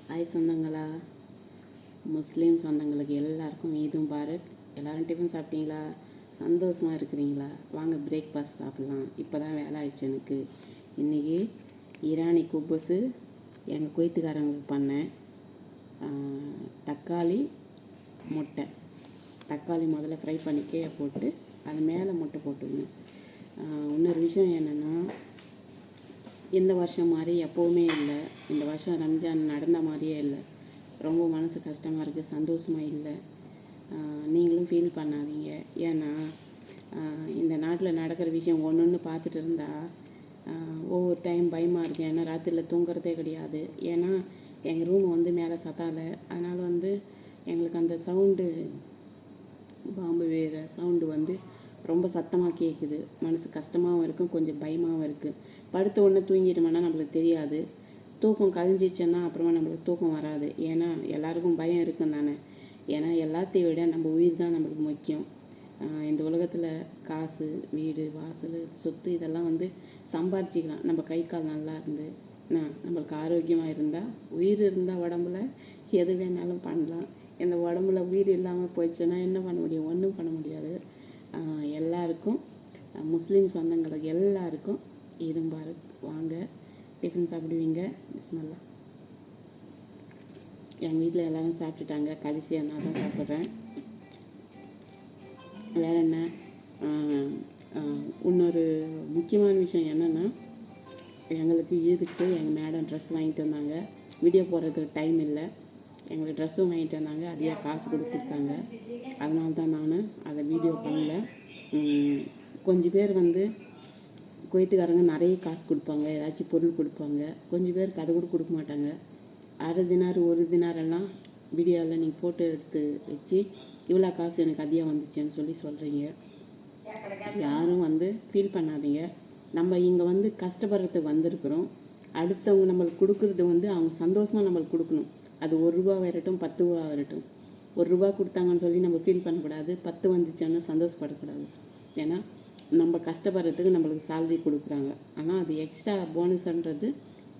Hi சொந்தங்களா, முஸ்லீம் சொந்தங்களுக்கு எல்லாருக்கும் ஈதும் Barack. எல்லோரும் டிஃபன் சாப்பிட்டீங்களா? சந்தோஷமாக இருக்கிறீங்களா? வாங்க பிரேக்ஃபாஸ்ட் சாப்பிட்லாம். இப்போ தான் வேலை ஆயிடுச்சு எனக்கு. இன்றைக்கி ஈரானி குப்பஸு எங்கள் குவைத்துக்காரங்களுக்கு பண்ணேன். தக்காளி முட்டை. தக்காளி முதல்ல ஃப்ரை பண்ணி கீழே போட்டு அது மேலே முட்டை போட்டுக்கணும். இன்னொரு விஷயம் என்னென்னா, இந்த வருஷம் மாதிரி எப்போவுமே இல்லை. இந்த வருஷம் ரம்ஜான் நடந்த மாதிரியே இல்லை. ரொம்ப மனசு கஷ்டமாக இருக்குது, சந்தோஷமாக இல்லை. நீங்களும் ஃபீல் பண்ணாதீங்க. ஏன்னா இந்த நாட்டில் நடக்கிற விஷயம் ஒன்று ஒன்று பார்த்துட்டு இருந்தால் ஒவ்வொரு டைம் பயமாக இருக்குது. ஏன்னா ராத்திரியில் தூங்குறதே கிடையாது. ஏன்னா எங்கள் ரூம் வந்து மேலே சத்தாலை, அதனால் வந்து எங்களுக்கு அந்த சவுண்டு, பாம்பு விழுற சவுண்டு வந்து ரொம்ப சத்தமாக கேட்குது. மனசு கஷ்டமாகவும் இருக்கும், கொஞ்சம் பயமாகவும் இருக்குது. படுத்த உடனே தூங்கிட்டோம்னா நம்மளுக்கு தெரியாது. தூக்கம் கழிஞ்சிச்சுன்னா அப்புறமா நம்மளுக்கு தூக்கம் வராது. ஏன்னா எல்லாருக்கும் பயம் இருக்கும் தானே. ஏன்னா எல்லாத்தையும் விட நம்ம உயிர் தான் நம்மளுக்கு முக்கியம். இந்த உலகத்தில் காசு, வீடு, வாசல், சொத்து இதெல்லாம் வந்து சம்பாரிச்சிக்கலாம். நம்ம கை கால் நல்லா இருந்து நம்மளுக்கு ஆரோக்கியமாக இருந்தால், உயிர் இருந்தால் உடம்புல எது வேணாலும் பண்ணலாம். இந்த உடம்புல உயிர் இல்லாமல் போயிடுச்சுன்னா என்ன பண்ண முடியும்? ஒன்றும் பண்ண முடியாது. எல்லாருக்கும், முஸ்லீம் சொந்தங்களுக்கு எல்லாருக்கும் ஈதும் பாரக். வாங்க டிஃபன் சாப்பிடுவீங்க. பிஸ்மில்லா. எங்கள் வீட்டில் எல்லோரும் சாப்பிட்டுட்டாங்க. கடைசியாக நான் தான் சாப்பிட்றேன். வேறு என்ன, இன்னொரு முக்கியமான விஷயம் என்னென்னா, எங்களுக்கு ஈதுக்கு எங்கள் மேடம் ட்ரெஸ் வாங்கிட்டு வந்தாங்க. வீடியோ போடுறதுக்கு டைம் இல்லை. எங்களுக்கு ட்ரெஸ்ஸும் வாங்கிட்டு வந்தாங்க. அதையே காசு கொடுத்தாங்க. அதனால தான் நான் அதை வீடியோ பண்ணல. கொஞ்சம் பேர் வந்து குவைத்துக்காரங்க நிறைய காசு கொடுப்பாங்க, ஏதாச்சும் பொருள் கொடுப்பாங்க. கொஞ்சம் பேருக்கு அதை கூட கொடுக்க மாட்டாங்க. அரை தினார், ஒரு தினாரெல்லாம் வீடியோவில் நீங்கள் ஃபோட்டோ எடுத்து வச்சு இவ்வளோ காசு எனக்கு அதிகம் வந்துச்சுன்னு சொல்லி சொல்கிறீங்க. யாரும் வந்து ஃபீல் பண்ணாதீங்க. நம்ம இங்கே வந்து கஷ்டப்படுறதுக்கு வந்திருக்கிறோம். அடுத்தவங்க நம்மளுக்கு கொடுக்குறது வந்து அவங்க சந்தோஷமாக நம்மளுக்கு கொடுக்கணும். அது 1 ரூபா வரட்டும், 10 ரூபா வரட்டும். 1 ரூபா கொடுத்தாங்கன்னு சொல்லி நம்ம ஃபீல் பண்ணக்கூடாது. 10 வந்துச்சுன்னு சந்தோஷப்படக்கூடாது. ஏன்னா நம்ம கஷ்டப்படுறதுக்கு நம்மளுக்கு சேலரி கொடுக்குறாங்க. ஆனால் அது எக்ஸ்ட்ரா போனஸ்ன்றது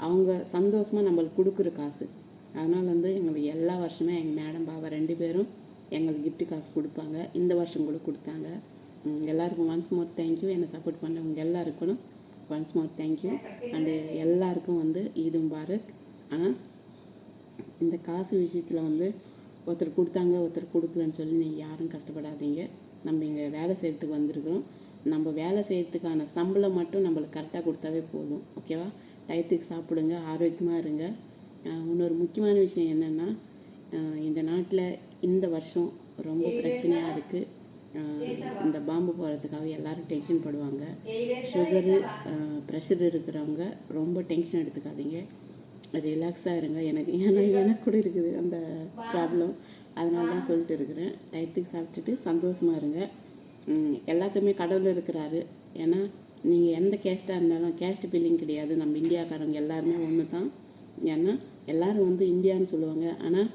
அவங்க சந்தோஷமாக நம்மளுக்கு கொடுக்குற காசு. அதனால் வந்து எங்களுக்கு எல்லா வருஷமே எங்கள் மேடம் பாபா 2 பேரும் எங்களுக்கு கிஃப்ட் காசு கொடுப்பாங்க. இந்த வருஷம் கூட கொடுத்தாங்க. எல்லாருக்கும் ஒன்ஸ் மோர் தேங்க்யூ. என்னை சப்போர்ட் பண்ணுறவங்க எல்லாருக்கும் ஒன்ஸ் மோர் தேங்க்யூ. அண்டு எல்லாருக்கும் வந்து ஈதும் பாரக். ஆனால் இந்த காசு விஷயத்தில் வந்து ஒருத்தர் கொடுத்தாங்க, ஒருத்தர் கொடுக்கலன்னு சொல்லி நீங்கள் யாரும் கஷ்டப்படாதீங்க. நம்ம இங்கே வேலை செய்கிறதுக்கு வந்திருக்கிறோம். நம்ம வேலை செய்கிறதுக்கான சம்பளம் மட்டும் நம்மளுக்கு கரெக்டாக கொடுத்தாவே போதும். ஓகேவா? டயத்துக்கு சாப்பிடுங்க, ஆரோக்கியமாக இருங்க. இன்னொரு முக்கியமான விஷயம் என்னென்னா, இந்த நாட்டில் இந்த வருஷம் ரொம்ப பிரச்சனையாக இருக்குது. இந்த பாம்பு போகிறதுக்காக எல்லோரும் டென்ஷன் படுவாங்க. சுகரு, ப்ரெஷர் இருக்கிறவங்க ரொம்ப டென்ஷன் எடுத்துக்காதீங்க. ரிலாக்ஸாக இருங்க. எனக்கு கூட இருக்குது அந்த ப்ராப்ளம். அதனால தான் சொல்லிட்டு இருக்கிறேன். டயத்துக்கு சாப்பிட்டுட்டு சந்தோஷமாக இருங்க. எல்லாத்துக்குமே கடவுள் இருக்கிறாரு. ஏன்னா நீங்கள் எந்த கேஸ்ட்டாக இருந்தாலும் கேஸ்ட் ஃபீலிங் கிடையாது. நம்ம இந்தியாக்காரங்க எல்லாருமே ஒன்று தான். ஏன்னா எல்லோரும் வந்து இந்தியான்னு சொல்லுவாங்க. ஆனால்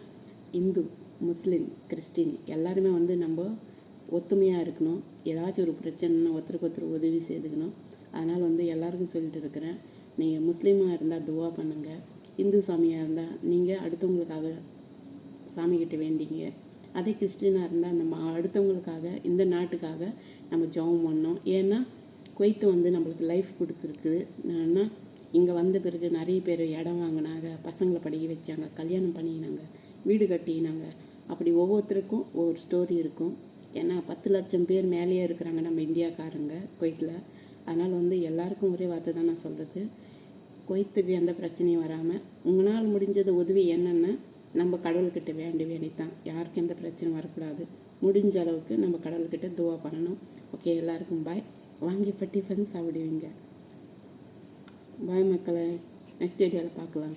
இந்து, முஸ்லீம், கிறிஸ்டின் எல்லாருமே வந்து நம்ம ஒத்துமையாக இருக்கணும். ஏதாச்சும் ஒரு பிரச்சனைனா ஒருத்தருக்கு ஒருத்தர் உதவி செய்துக்கணும். அதனால் வந்து எல்லாருக்கும் சொல்லிட்டு இருக்கிறேன். நீங்கள் முஸ்லீமாக இருந்தால் துவா பண்ணுங்கள். இந்து சாமியாக இருந்தால் நீங்கள் அடுத்தவங்களுக்காக சாமிக்கிட்ட வேண்டிங்க. அதே கிறிஸ்டினாக இருந்தால் நம்ம அடுத்தவங்களுக்காக, இந்த நாட்டுக்காக நம்ம ஜெபம் பண்ணோம். ஏன்னா குவைத்து வந்து நம்மளுக்கு லைஃப் கொடுத்துருக்குது. ஏன்னா இங்கே வந்த பிறகு நிறைய பேர் இடம் வாங்கினாங்க, பசங்களை படிக்க வச்சாங்க, கல்யாணம் பண்ணிக்கினாங்க, வீடு கட்டிக்கினாங்க. அப்படி ஒவ்வொருத்தருக்கும் ஒவ்வொரு ஸ்டோரி இருக்கும். ஏன்னா 10 லட்சம் பேர் மேலேயே இருக்கிறாங்க நம்ம இந்தியாக்காரங்க குவைத்தில். அதனால் வந்து எல்லாருக்கும் ஒரே வார்த்தை தான் நான் சொல்கிறது. குவைத்துக்கு எந்த பிரச்சனையும் வராமல் உங்களால் முடிஞ்சது உதவி என்னென்னா நம்ம கடவுள்கிட்ட வேண்டித்தான். யாருக்கும் எந்த பிரச்சனையும் வரக்கூடாது. முடிஞ்ச அளவுக்கு நம்ம கடவுள்கிட்ட துவா பண்ணணும். ஓகே, எல்லாருக்கும் பாய். வாங்கி இப்போ டிஃபன் சாப்பிடுவீங்க. பாய் மக்களை. நெக்ஸ்ட் வீடியோவில் பார்க்கலாம்.